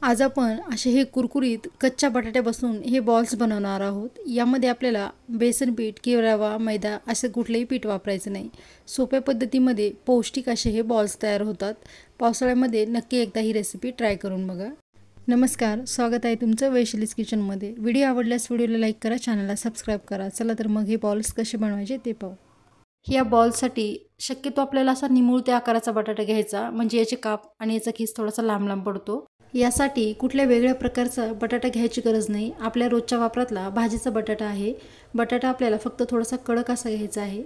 आज आपण असे हे कुरकुरीत कच्च्या बटाट्यापासून हे बॉल्स बनवणार आहोत। यामध्ये आपल्याला बेसन पीठ किंवा रवा, मैदा असे कुठलेही पीठ वापरायचं नाही। सोप्या पद्धतीमध्ये पौष्टिक असे हे बॉल्स तयार होतात। पावसाळ्यामध्ये नक्की एकदा ही रेसिपी ट्राय करून बघा। नमस्कार, स्वागत आहे तुमचं वैशालीज किचनमध्ये। व्हिडिओ आवडल्यास व्हिडिओला लाईक करा, चॅनलला सबस्क्राइब करा। चला तर मग हे बॉल्स कसे बनवायचे ते पाहू। या बॉल्ससाठी शक्यतो आपल्याला असा निमुळत्या आकाराचा बटाटा घ्यायचा, म्हणजे याचे काप आणि याचा खिस थोडासा लांब लांब पडतो। यासाठी कुठल्या वेगळ्या प्रकारचा बटाटा घ्यायची गरज नाही। आपल्या रोजच्या वापरातला भाजीचा बटाटा आहे। बटाटा आपल्याला फक्त थोडासा कडक असा घ्यायचा आहे।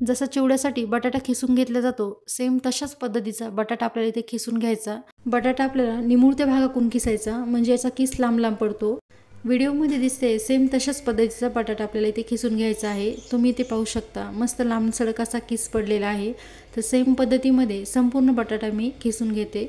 जसा चिवड्यासाठी बटाटा खिसून घेतला जातो, सेम तशाच पद्धतीचा बटाटा आपल्याला इथे खिसून घ्यायचा। बटाटा आपल्याला निमुळत्या भागातून खिसायचा, म्हणजे याचा खिस लांब लांब पडतो। व्हिडिओमध्ये दिसते सेम तशाच पद्धतीचा बटाटा आपल्याला इथे खिसून घ्यायचा आहे। तुम्ही इथे पाहू शकता मस्त लांब सडक असा खिस पडलेला आहे। तर सेम पद्धतीमध्ये संपूर्ण बटाटा मी खिसून घेते।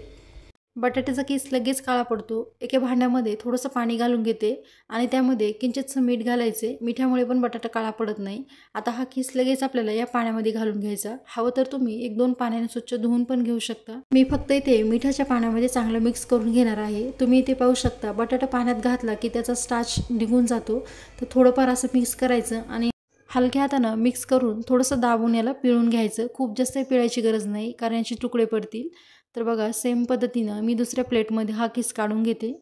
बटाट्याचा किस लगेच काळा पडतो। एका भांड्यामध्ये थोडंसं पाणी घालून घेते आणि त्यामध्ये किंचितसं मीठ घालायचे। मिठामुळे पण बटाटा काळा पडत नाही। आता हा किस लगेच आपल्याला या पाण्यामध्ये घालून घ्यायचा। हवं तर तुम्ही 1-2 पाण्याने स्वच्छ धुवून पण घेऊ शकता। मी फक्त इथे मिठाच्या पाण्यामध्ये चांगलं मिक्स करून घेणार आहे। तुम्ही इथे पाहू शकता बटाटा पाण्यात घातला की त्याचा स्टार्च निघून जातो। तर थोडंफार असं मिक्स करायचं आणि हलक्या हाताने मिक्स करून थोडंसं दाबून याला पिळून घ्यायचं। खूप जास्त पिळायची गरज नाही, कारण याचे तुकडे पडतील। तर बघा सेम पद्धतीने मी दुसऱ्या प्लेटमध्ये हा किस काढून घेते।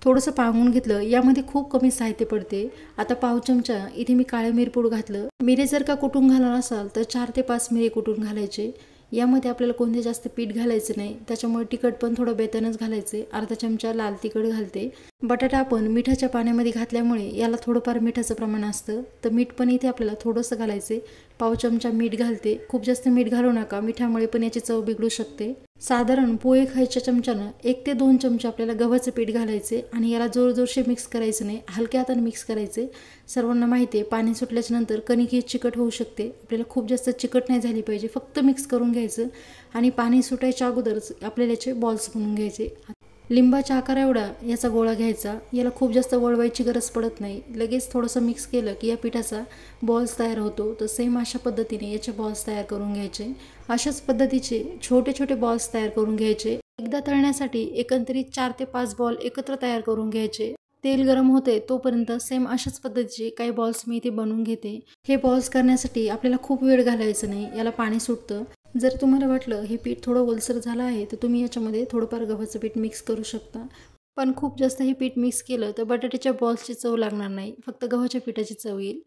थोडंसं पांगून घेतलं। यामध्ये खूप कमी साहित्य पडते। आता पाव चमचा इथे मी काळे मिरपूड घातलं। मिरे जर का कुटून घालणार असाल तर 4 ते 5 मिरे कुटून घालायचे। यामध्ये आपल्याला कोणते जास्त पीठ घालायचं नाही, त्याच्यामुळे तिखट पण थोडं बेतनच घालायचे। अर्धा चमचा लाल तिखट घालते। बटाटा आपण मिठाच्या पाण्यामध्ये घातल्यामुळे याला थोडंफार मिठाचं प्रमाण असतं, तर मीठ पण इथे आपल्याला थोडंसं घालायचे। पाव चमचा मीठ घालते। खूप जास्त मीठ घालू नका, मिठामुळे पण याची चव बिघडू शकते। साधारण पोहे खायच्या चमच्यानं 1 ते 2 चमचे आपल्याला गव्हाचं पीठ घालायचे आणि याला जोरजोरशे मिक्स करायचं नाही, हलक्या हाताने मिक्स करायचे। सर्वांना माहिती आहे पाणी सुटल्याच्या नंतर कणिक ही चिकट होऊ शकते। आपल्याला खूप जास्त चिकट नाही झाली पाहिजे, फक्त मिक्स करून घ्यायचं आणि पाणी सुटायच्या अगोदरच आपल्याला याचे बॉल्स बनवून घ्यायचे। लिंबाच्या आकार एवढा याचा गोळा घ्यायचा। याला खूप जास्त वळवायची गरज पडत नाही, लगेच थोडंसं मिक्स केलं की या पिठाचा बॉल्स तयार होतो। तर सेम अशा पद्धतीने याचे बॉल्स तयार करून घ्यायचे। अशाच पद्धतीचे छोटे छोटे बॉल्स तयार करून घ्यायचे। एकदा तळण्यासाठी एकंदरीत 4 ते 5 बॉल एकत्र तयार करून घ्यायचे। तेल गरम होते तोपर्यंत सेम अशाच पद्धतीचे काही बॉल्स मी इथे बनवून घेते। हे बॉल्स करण्यासाठी आपल्याला खूप वेळ घालवायचा नाही, याला पाणी सुटतं। जर तुम्हाला वाटलं हे पीठ थोडं ओलसर झालं आहे तर तुम्ही याच्यामध्ये थोडंफार गव्हाचं पीठ मिक्स करू शकता। पण खूप जास्त हे पीठ मिक्स केलं तर बटाट्याच्या बॉल्सची चव लागणार नाही, फक्त गव्हाच्या पिठाची चव येईल।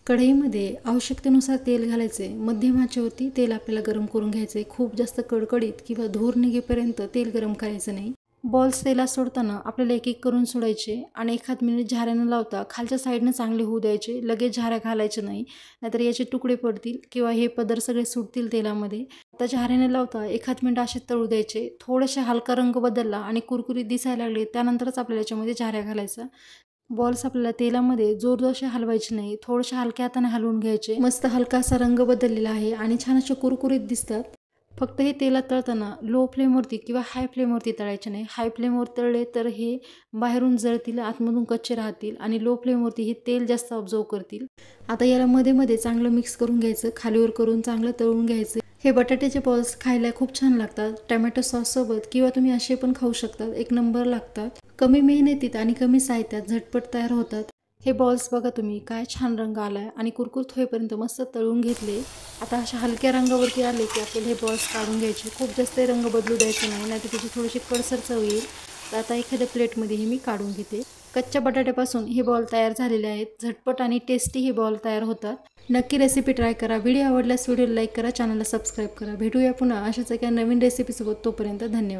कढईमध्ये आवश्यकतेनुसार तेल घालायचे। मध्यम आचेवरती तेल आपल्याला गरम करून घ्यायचे। खूप जास्त कडकडीत किंवा धूर निघेपर्यंत तेल गरम करायचं नाही। बॉल्स तेलात सोडताना आपल्याला एक एक करून सोडायचे आणि एखाद मिनिट झाऱ्यानं लावता खालच्या साईडनं चांगले होऊ द्यायचे। लगेच झाऱ्या घालायचे नाही, नाहीतर याचे तुकडे पडतील किंवा हे पदर सगळे सुटतील तेलामध्ये। आता झाऱ्यानं लावता एखाद मिनिट असे तळू द्यायचे। थोडेसे हलका रंग बदलला आणि कुरकुरीत दिसायला लागले त्यानंतरच आपल्याला याच्यामध्ये झाऱ्या घालायचा। बॉल्स आपल्याला तेलामध्ये जोरजोरसे हलवायचे नाही, थोडेसे हलक्या हाताने हलवून घ्यायचे। मस्त हलका असा रंग बदललेला आहे आणि छान असे कुरकुरीत दिसतात। फक्त हे तेलात तळताना लो फ्लेमवरती किंवा हाय फ्लेमवरती तळायचे नाही। हाय फ्लेमवर तळले तर हे बाहेरून जळतील, आतमधून कच्चे राहतील आणि लो फ्लेमवरती हे तेल जास्त ऑब्झर्व करतील। आता याला मध्ये मध्ये चांगलं मिक्स करून घ्यायचं, खालीवर करून चांगलं तळून घ्यायचं। हे बटाट्याचे बॉल्स खायला खूप छान लागतात। टोमॅटो सॉस सोबत किंवा तुम्ही असे पण खाऊ शकतात, एक नंबर लागतात। कमी मेहनतीत आणि कमी साहित्यात झटपट तयार होतात। हे बॉल्स बघा तुम्ही, काय छान रंग आलाय आणि कुरकुरीत होईपर्यंत मस्त तळून घेतले। आता अशा हलक्या रंगावरती आले की आपल्याला हे बॉल्स काढून घ्यायचे। खूप जास्त रंग बदलू द्यायचे नाही, नाहीतर त्याची थोडीशी कडसर चव येईल। तर आता एखाद्या प्लेटमध्ये हे मी काढून घेते। कच्च्या बटाट्यापासून हे बॉल तयार झालेले आहेत। झटपट आणि टेस्टी हे बॉल तयार होतात। नक्की रेसिपी ट्राय करा। व्हिडिओ आवडल्यास व्हिडिओला लाईक करा, चॅनलला सबस्क्राईब करा। भेटूया पुन्हा अशाच एका नवीन रेसिपीसोबत। तोपर्यंत धन्यवाद।